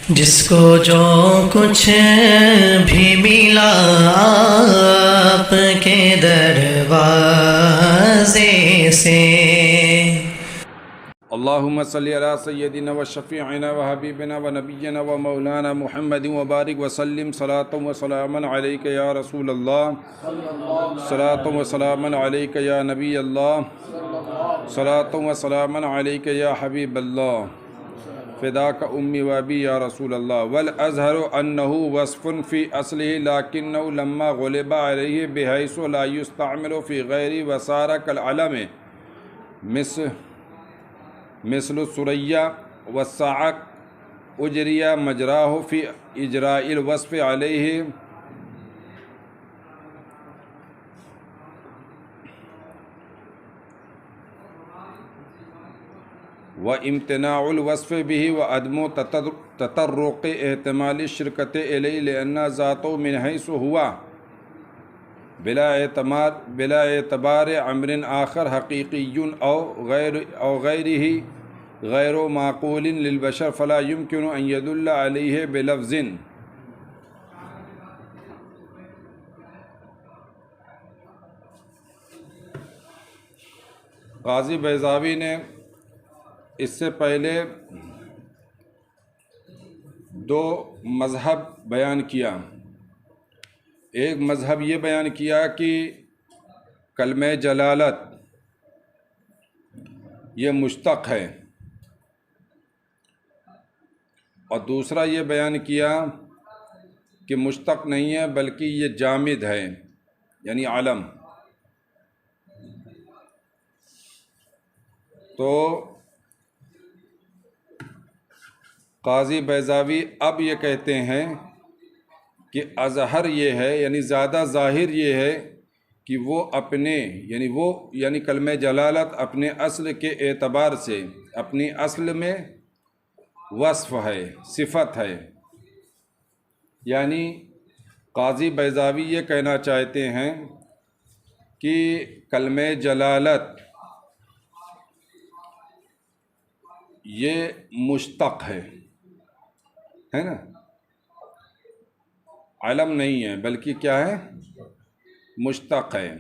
جس کو جو کچھ بھی ملا آپ کے دروازے سے، اللہم صلی علی سیدنا و شفیعنا و حبیبنا و نبینا و مولانا محمد و بارک وسلم صلاۃ و سلاما علیک یا رسول اللہ، صلاۃ و سلاما علیک یا نبی اللہ، صلاۃ و سلاما علیک یا حبیب اللہ، فداک امی و ابی یا رسول اللہ۔ والازہر انہ وصف فی اصلہ لیکنہ لما غلب علیہ بحیث لا یستعمل فی غیر وصار کالعلم مثل الثریہ والصاعق اجری مجراہ فی اجراء الوصف علیہ وامتناع الوصف به وعدم تطرق احتمال الشرکت الیہ لأن ذاتہ من حیث ہوا بلا اعتبار امر آخر حقیقی او غیرہ غیر معقول للبشر فلا يمكن ان يدل علیہ بلفظ۔ قاضی بیضاوی نے اس سے پہلے دو مذہب بیان کیا۔ ایک مذہب یہ بیان کیا کہ کلمہ جلالت یہ مشتق ہے، اور دوسرا یہ بیان کیا کہ مشتق نہیں ہے بلکہ یہ جامد ہے، یعنی علم۔ تو قاضی بیضاوی اب یہ کہتے ہیں کہ اظہر یہ ہے، یعنی زیادہ ظاہر یہ ہے کہ وہ یعنی کلمہ جلالت اپنے اصل کے اعتبار سے اپنی اصل میں وصف ہے، صفت ہے۔ یعنی قاضی بیضاوی یہ کہنا چاہتے ہیں کہ کلمہ جلالت یہ مشتق ہے نا، علم نہیں ہے بلکہ کیا ہے، مشتق ہے۔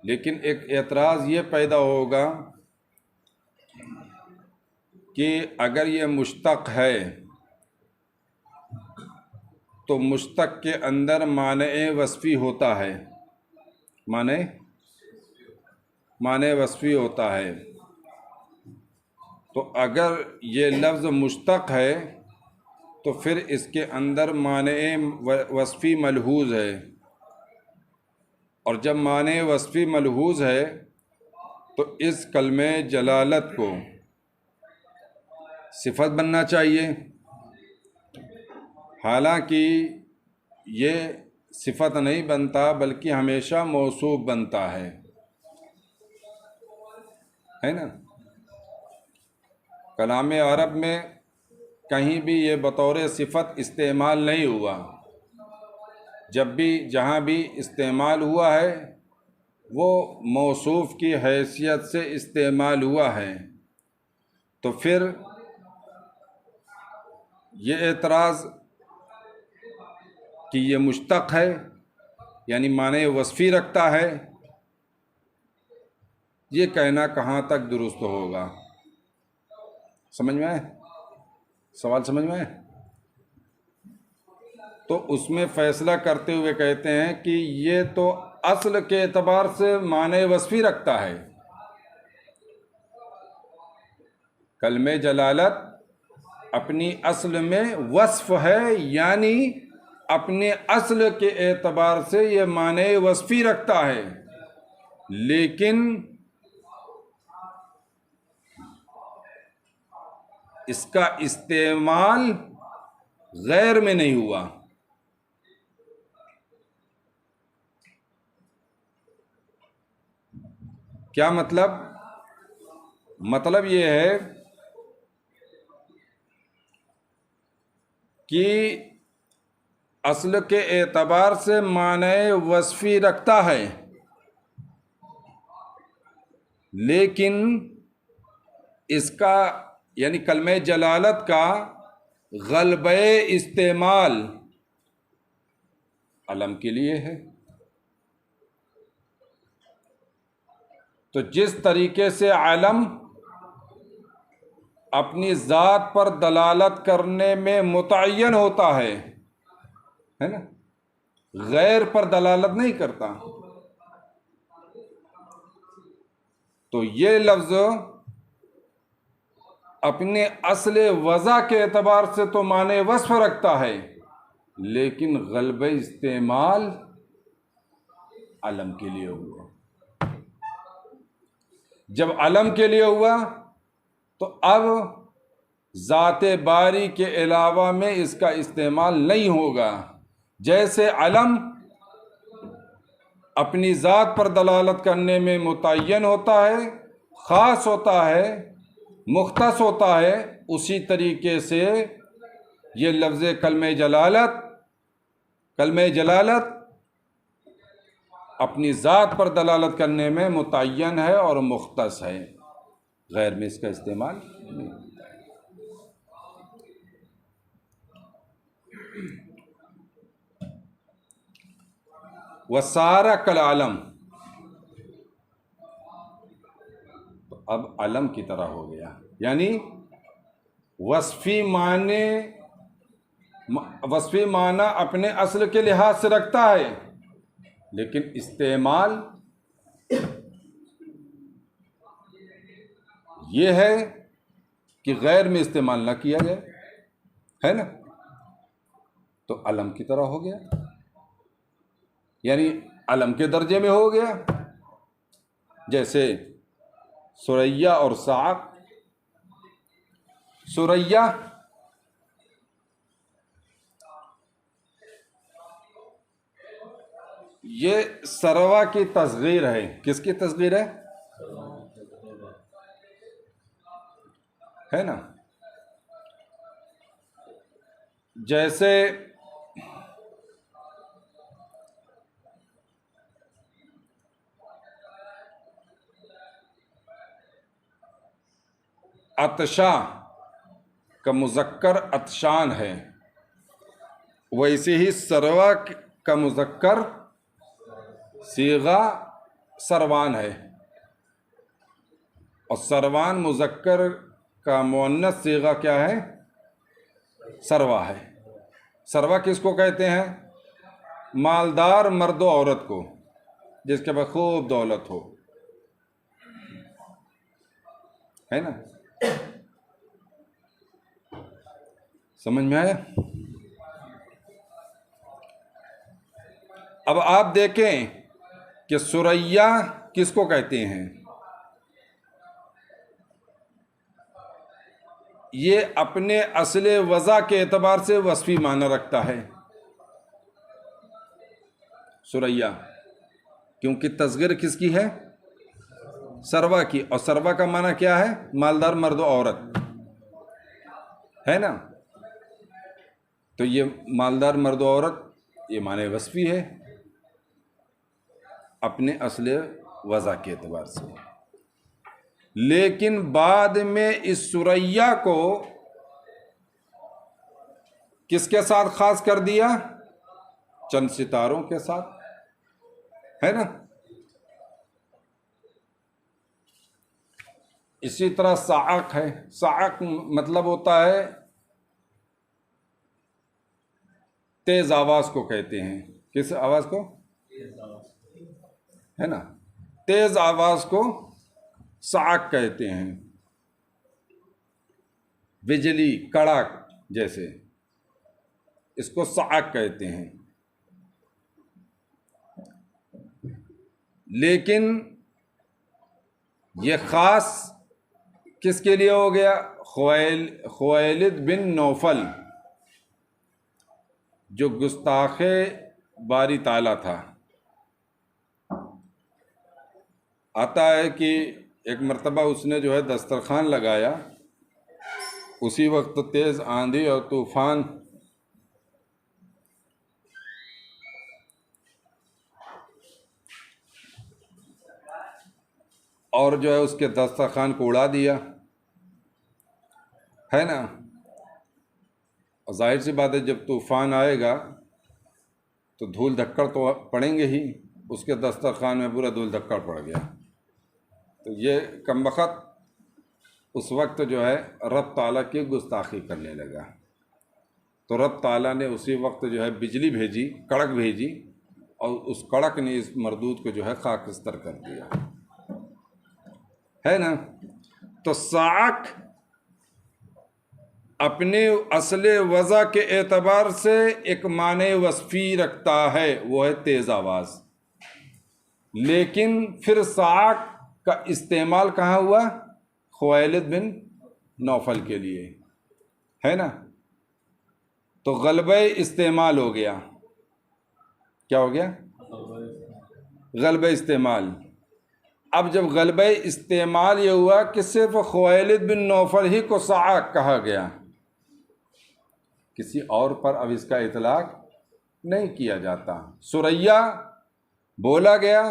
لیکن ایک اعتراض یہ پیدا ہوگا کہ اگر یہ مشتق ہے تو مشتق کے اندر معنی وصفی ہوتا ہے، معنی وصفی ہوتا ہے۔ تو اگر یہ لفظ مشتق ہے تو پھر اس کے اندر معنی وصفی ملحوظ ہے، اور جب معنی وصفی ملحوظ ہے تو اس کلمہ جلالت کو صفت بننا چاہیے، حالانکہ یہ صفت نہیں بنتا بلکہ ہمیشہ موصوف بنتا ہے نا۔ کلام عرب میں کہیں بھی یہ بطور صفت استعمال نہیں ہوا، جہاں بھی استعمال ہوا ہے وہ موصوف کی حیثیت سے استعمال ہوا ہے۔ تو پھر یہ اعتراض کہ یہ مشتق ہے یعنی معنی وصفی رکھتا ہے، یہ کہنا کہاں تک درست ہوگا؟ سمجھ میں آئے؟ سوال سمجھ میں آئے؟ تو اس میں فیصلہ کرتے ہوئے کہتے ہیں کہ یہ تو اصل کے اعتبار سے معنی وصفی رکھتا ہے، کلمہ جلالت اپنی اصل میں وصف ہے، یعنی اپنے اصل کے اعتبار سے یہ معنی وصفی رکھتا ہے، لیکن اس کا استعمال غیر میں نہیں ہوا۔ کیا مطلب؟ مطلب یہ ہے کہ اصل کے اعتبار سے معنی وصفی رکھتا ہے، لیکن اس کا یعنی کلمہ جلالت کا غلبہ استعمال علم کے لیے ہے. تو جس طریقے سے علم اپنی ذات پر دلالت کرنے میں متعین ہوتا ہے نا، غیر پر دلالت نہیں کرتا، تو یہ لفظ اپنے اصل وضع کے اعتبار سے تو معنی وصف رکھتا ہے، لیکن غلبہ استعمال علم کے لیے ہوا. جب علم کے لیے ہوا تو اب ذات باری کے علاوہ میں اس کا استعمال نہیں ہوگا. جیسے علم اپنی ذات پر دلالت کرنے میں متعین ہوتا ہے، خاص ہوتا ہے، مختص ہوتا ہے، اسی طریقے سے یہ لفظ کلمہ جلالت اپنی ذات پر دلالت کرنے میں متعین ہے اور مختص ہے، غیر میں اس کا استعمال نہیں ہوتا ہے. وَصَارَ كَالْعَلَمِ، تو اب علم کی طرح ہو گیا. یعنی وصفی معنی اپنے اصل کے لحاظ سے رکھتا ہے، لیکن استعمال یہ ہے کہ غیر میں استعمال نہ کیا جائے، ہے نا، تو علم کی طرح ہو گیا، یعنی علم کے درجے میں ہو گیا. جیسے ثریا اور صاعق. ثریا یہ سروا کی تصغیر ہے. کس کی تصغیر ہے نا؟ جیسے عطشہ کا مذکر عطشان ہے، ویسے ہی سروا کا مذکر صیغہ سروان ہے، اور سروان مذکر کا مؤنث صیغہ کیا ہے؟ سروا ہے. سروا کس کو کہتے ہیں؟ مالدار مرد و عورت کو، جس کے پاس خوب دولت ہو، ہے نا. سمجھ میں آیا؟ اب آپ دیکھیں کہ ثریا کس کو کہتے ہیں. یہ اپنے اصل وضع کے اعتبار سے وصفی معنی رکھتا ہے ثریا، کیونکہ تصغیر کس کی ہے؟ سروا کی. اور سروا کا معنی کیا ہے؟ مالدار مرد و عورت، ہے نا. تو یہ مالدار مرد و عورت یہ معنی وصفی ہے اپنے اصل وضع کے اعتبار سے. لیکن بعد میں اس ثریا کو کس کے ساتھ خاص کر دیا؟ چند ستاروں کے ساتھ، ہے نا. اسی طرح صاعق ہے. صاعق مطلب ہوتا ہے تیز آواز کو کہتے ہیں. کس آواز کو؟ ہے نا. تیز آواز کو صاعق کہتے ہیں. بجلی کڑاک جیسے، اس کو صاعق کہتے ہیں. لیکن یہ خاص کس کے لیے ہو گیا؟ خویلد بن نوفل، جو گستاخ باری تعالیٰ تھا. آتا ہے کہ ایک مرتبہ اس نے جو ہے دسترخوان لگایا، اسی وقت تیز آندھی اور طوفان اور جو ہے اس کے دسترخوان کو اڑا دیا. ہے نا. ظاہر سی بات ہے جب طوفان آئے گا تو دھول دھکڑ تو پڑیں گے ہی. اس کے دسترخوان میں پورا دھول دھکڑ پڑ گیا. تو یہ کمبخت اس وقت جو ہے رب تعالیٰ کی گستاخی کرنے لگا. تو رب تعالیٰ نے اسی وقت جو ہے بجلی بھیجی، کڑک بھیجی، اور اس کڑک نے اس مردود کو جو ہے خاکستر کر دیا. ہے نا. تو صاعق اپنے اصل وضع کے اعتبار سے ایک معنی وصفی رکھتا ہے، وہ ہے تیز آواز. لیکن پھر صاعق کا استعمال کہاں ہوا؟ خویلد بن نوفل کے لیے. ہے نا. تو غلبہ استعمال ہو گیا. کیا ہو گیا؟ غلبہ استعمال. اب جب غلبہ استعمال یہ ہوا کہ صرف خویلد بن نوفل ہی کو صاعق کہا گیا، کسی اور پر اب اس کا اطلاق نہیں کیا جاتا. ثریا بولا گیا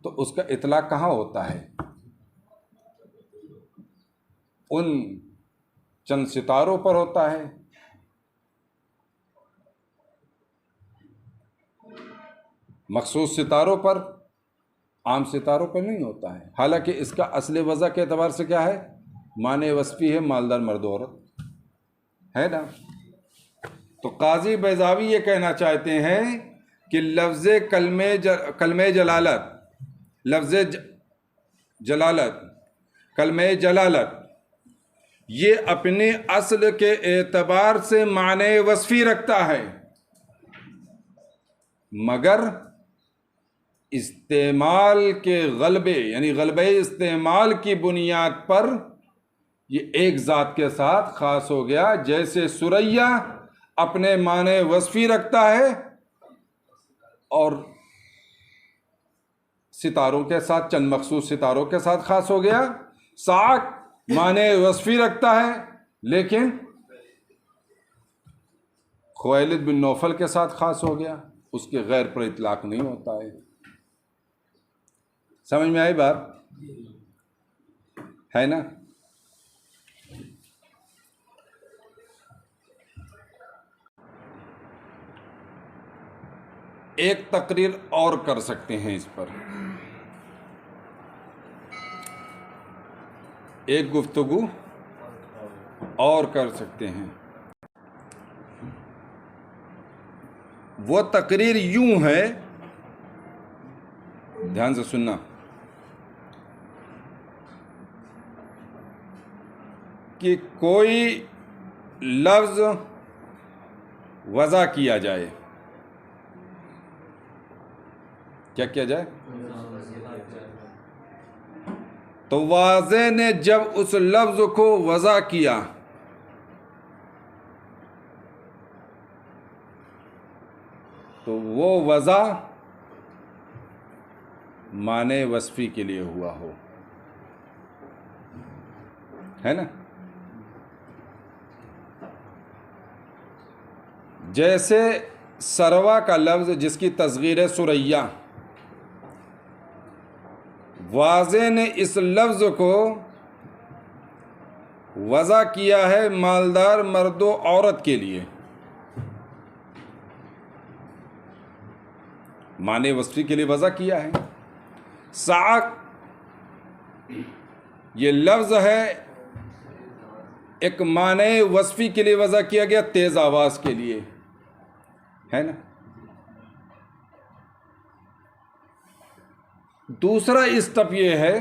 تو اس کا اطلاق کہاں ہوتا ہے؟ ان چند ستاروں پر ہوتا ہے. مخصوص ستاروں پر، عام ستاروں پر نہیں ہوتا ہے. حالانکہ اس کا اصل وضع کے اعتبار سے کیا ہے؟ معنی وصفی ہے، مالدار مرد و عورت. ہے نا. تو قاضی بیضاوی یہ کہنا چاہتے ہیں کہ لفظ کلمہ جلالت، لفظ جلالت، کلمہ جلالت، یہ اپنے اصل کے اعتبار سے معنی وصفی رکھتا ہے، مگر استعمال کے غلبے یعنی غلبہ استعمال کی بنیاد پر یہ ایک ذات کے ساتھ خاص ہو گیا. جیسے ثریا اپنے معنی وصفی رکھتا ہے اور ستاروں کے ساتھ، چند مخصوص ستاروں کے ساتھ خاص ہو گیا. صاعق معنی وصفی رکھتا ہے لیکن خویلد بن نوفل کے ساتھ خاص ہو گیا، اس کے غیر پر اطلاق نہیں ہوتا ہے. سمجھ میں آئی بات؟ ہے نا. ایک تقریر اور کر سکتے ہیں اس پر، ایک گفتگو اور کر سکتے ہیں. وہ تقریر یوں ہے، دھیان سے سننا. کہ کوئی لفظ وضع کیا جائے. کیا کیا جائے؟ تو واضح نے جب اس لفظ کو وضع کیا تو وہ وضع معنی وصفی کے لیے ہوا ہو. ہے نا. جیسے سروا کا لفظ جس کی تصغیر ہے ثریا، واضح نے اس لفظ کو وضع کیا ہے مالدار مرد و عورت کے لیے، معنی وصفی کے لیے وضع کیا ہے. صاعق یہ لفظ ہے ایک معنی وصفی کے لیے وضع کیا گیا، تیز آواز کے لیے. ہے نا. دوسرا اسٹیپ یہ ہے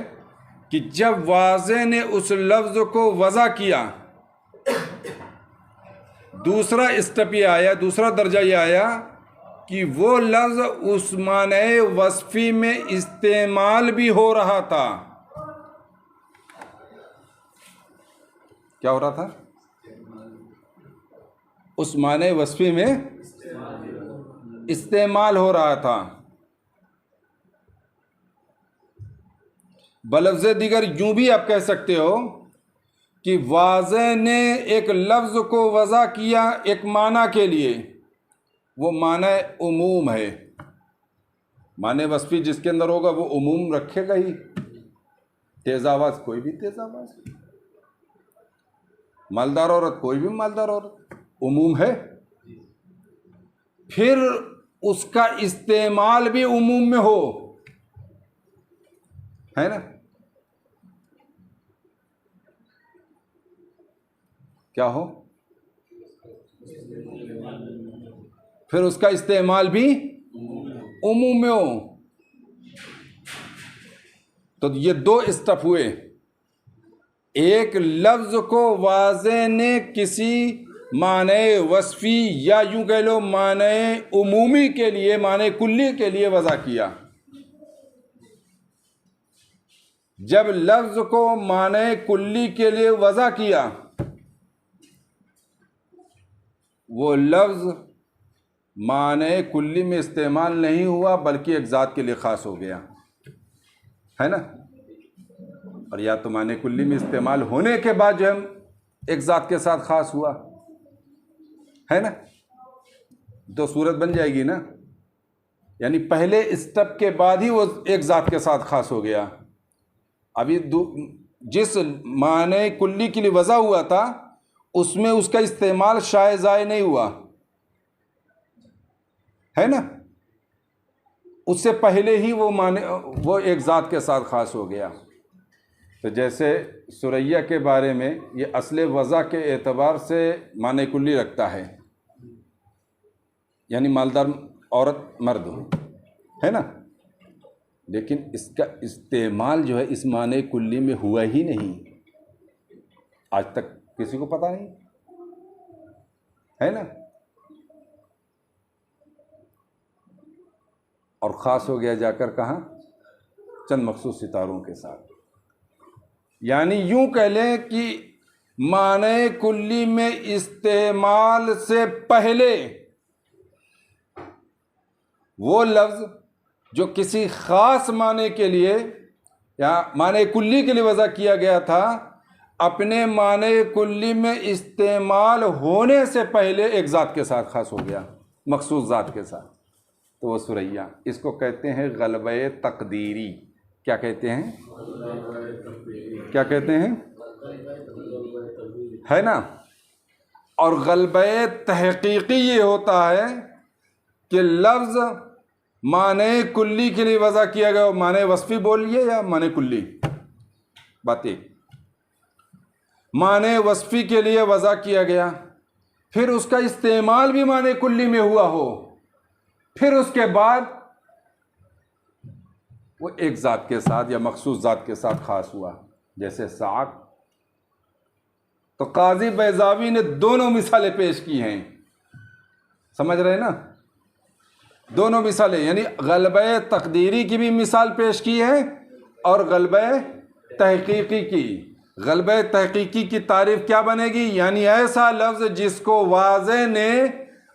کہ جب واضح نے اس لفظ کو وضع کیا، دوسرا اسٹیپ یہ آیا، دوسرا درجہ یہ آیا کہ وہ لفظ اس معنی وصفی میں استعمال بھی ہو رہا تھا. کیا ہو رہا تھا؟ اس معنی وصفی میں استعمال ہو رہا تھا. بلفظ دیگر یوں بھی آپ کہہ سکتے ہو کہ واضح نے ایک لفظ کو وضع کیا ایک معنی کے لیے، وہ معنی عموم ہے. معنی وصفی جس کے اندر ہوگا وہ عموم رکھے گا ہی. تیز آواز، کوئی بھی تیز آواز. مالدار عورت کوئی بھی مالدار عورت عموم ہے. پھر اس کا استعمال بھی عموم میں ہو، ہے نا. کیا ہو؟ پھر اس کا استعمال بھی عموم میں ہو. تو یہ دو اسٹیپ ہوئے. ایک لفظ کو واضح نے کسی معنی وصفی یا یوں کہہ لو معنی عمومی کے لیے، معنی کلی کے لیے وضع کیا. جب لفظ کو معنی کلی کے لیے وضع کیا، وہ لفظ معنی کلی میں استعمال نہیں ہوا بلکہ ایک ذات کے لیے خاص ہو گیا، ہے نا. اور یا تو معنی کلی میں استعمال ہونے کے بعد جو ہے ایک ذات کے ساتھ خاص ہوا، ہے نا. تو صورت بن جائے گی نا. یعنی پہلے اسٹیپ کے بعد ہی وہ ایک ذات کے ساتھ خاص ہو گیا. ابھی جس معنی کلی کے لیے وضع ہوا تھا اس میں اس کا استعمال شائع ضائع نہیں ہوا، ہے نا. اس سے پہلے ہی وہ ایک ذات کے ساتھ خاص ہو گیا. تو جیسے سریا کے بارے میں یہ اصل وضع کے اعتبار سے معنی کلی رکھتا ہے، یعنی مالدار عورت مرد ہے نا. لیکن اس کا استعمال جو ہے اس معنی کلی میں ہوا ہی نہیں، آج تک کسی کو پتہ نہیں، ہے نا. اور خاص ہو گیا جا کر کہاں؟ چند مخصوص ستاروں کے ساتھ. یعنی یوں کہہ لیں کہ معنی کلی میں استعمال سے پہلے وہ لفظ جو کسی خاص معنی کے لیے یا معنی کلی کے لیے وضع کیا گیا تھا، اپنے معنی کلی میں استعمال ہونے سے پہلے ایک ذات کے ساتھ خاص ہو گیا، مخصوص ذات کے ساتھ. تو وہ سریا، اس کو کہتے ہیں غلبہ تقدیری. کیا کہتے ہیں؟ کیا کہتے ہیں؟ ہے نا. اور غلبہ تحقیقی یہ ہوتا ہے کہ لفظ معنی کلی کے لیے وضع کیا گیا، معنی وصفی بولیے یا معنی کلی، بات ایک. معنی وصفی کے لیے وضع کیا گیا، پھر اس کا استعمال بھی معنی کلی میں ہوا ہو، پھر اس کے بعد وہ ایک ذات کے ساتھ یا مخصوص ذات کے ساتھ خاص ہوا، جیسے ساعت. تو قاضی بیضاوی نے دونوں مثالیں پیش کی ہیں، سمجھ رہے ہیں نا. دونوں مثالیں، یعنی غلبہ تقدیری کی بھی مثال پیش کی ہے اور غلبہ تحقیقی کی. غلبہ تحقیقی کی تعریف کیا بنے گی؟ یعنی ایسا لفظ جس کو واضح نے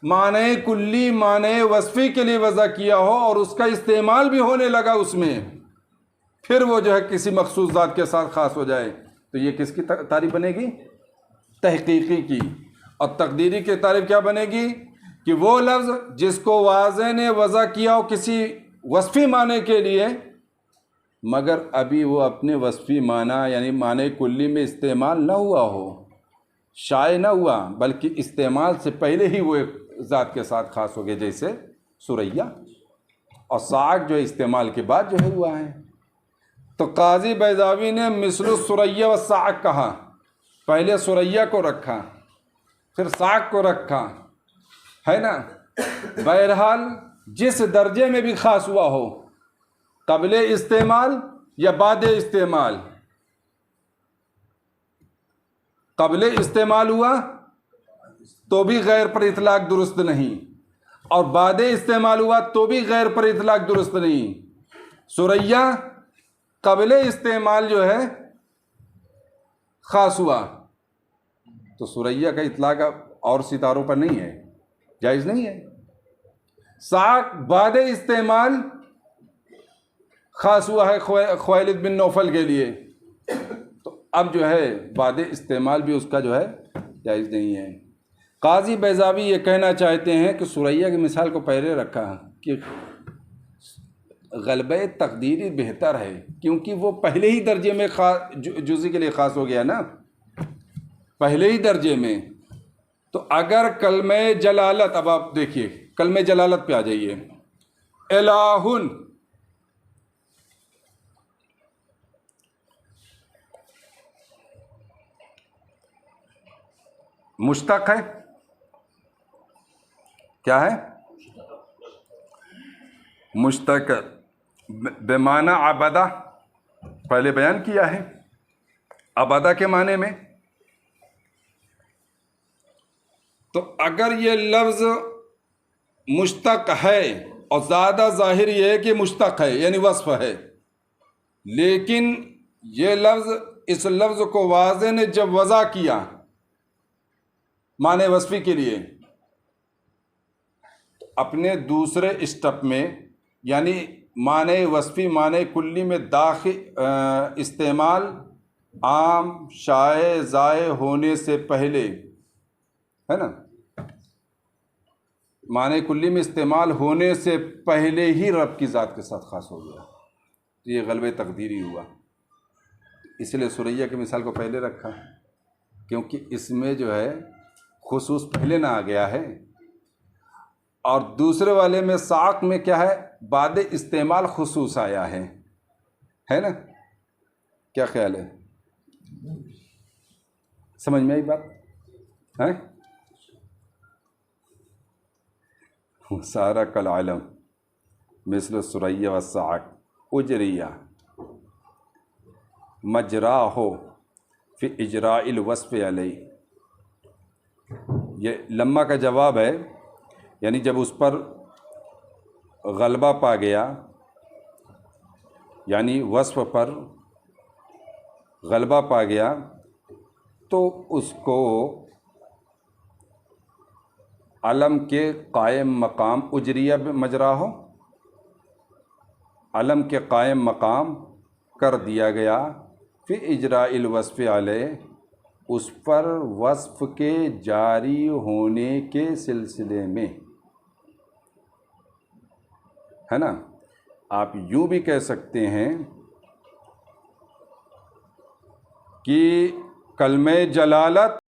معنی کلی معنی وصفی کے لیے وضع کیا ہو اور اس کا استعمال بھی ہونے لگا اس میں، پھر وہ جو ہے کسی مخصوص ذات کے ساتھ خاص ہو جائے. تو یہ کس کی تعریف بنے گی؟ تحقیقی کی. اور تقدیری کی تعریف کیا بنے گی؟ کہ وہ لفظ جس کو واضح نے وضع کیا ہو کسی وصفی معنی کے لیے، مگر ابھی وہ اپنے وصفی معنی یعنی معنی کلی میں استعمال نہ ہوا ہو، شائع نہ ہوا، بلکہ استعمال سے پہلے ہی وہ ایک ذات کے ساتھ خاص ہو گئے، جیسے سریا. اور ساعت جو استعمال کے بعد جو ہے ہوا ہے. تو قاضی بیضاوی نے مثل السریا و ساعت کہا، پہلے سریا کو رکھا پھر ساعت کو رکھا، ہے نا. بہرحال جس درجے میں بھی خاص ہوا ہو، قبل استعمال یا بعد استعمال. قبل استعمال ہوا تو بھی غیر پر اطلاق درست نہیں، اور بعد استعمال ہوا تو بھی غیر پر اطلاق درست نہیں. سریا قبل استعمال جو ہے خاص ہوا، تو سریا کا اطلاق اور ستاروں پر نہیں ہے، جائز نہیں ہے. ساعت بعد استعمال خاص ہوا ہے خویلد بن نوفل کے لیے، تو اب جو ہے بعد استعمال بھی اس کا جو ہے جائز نہیں ہے. قاضی بیضاوی یہ کہنا چاہتے ہیں کہ سریا کی مثال کو پہلے رکھا کہ غلبہ تقدیری بہتر ہے، کیونکہ وہ پہلے ہی درجے میں جزئی کے لیے خاص ہو گیا نا، پہلے ہی درجے میں. تو اگر کلمہ جلالت، اب آپ دیکھیے کلمہ جلالت پہ آ جائیے. الہن، مشتق ہے. کیا ہے؟ مشتق بمعنی عبدہ، پہلے بیان کیا ہے عبدہ کے معنی میں. تو اگر یہ لفظ مشتق ہے، اور زیادہ ظاہر یہ ہے کہ مشتق ہے یعنی وصف ہے، لیکن یہ لفظ، اس لفظ کو واضح نے جب وضع کیا معنی وصفی کے لیے، تو اپنے دوسرے اسٹپ میں یعنی معنی وصفی معنی کلی میں داخل استعمال عام شائع ضائع ہونے سے پہلے ہے نا، معنی کلی میں استعمال ہونے سے پہلے ہی رب کی ذات کے ساتھ خاص ہو گیا. یہ غلبہ تقدیری ہوا. اس لیے سریا کی مثال کو پہلے رکھا، کیونکہ اس میں جو ہے خصوص پہلے نہ آ گیا ہے، اور دوسرے والے میں ساق میں کیا ہے، بعد استعمال خصوص آیا ہے نا. کیا خیال ہے؟ سمجھ میں آئی بات ہے؟ سارا کل علم مثل سریا و ساق اجریا مجرا ہو فی اجراء الوصف علیہ. یہ لمحہ کا جواب ہے، یعنی جب اس پر غلبہ پا گیا، یعنی وصف پر غلبہ پا گیا، تو اس کو علم کے قائم مقام اجریہ مجرا ہو، علم کے قائم مقام کر دیا گیا فی اجراء الوصف علیہ، اس پر وصف کے جاری ہونے کے سلسلے میں، ہے نا. آپ یوں بھی کہہ سکتے ہیں کہ کلمہ جلالت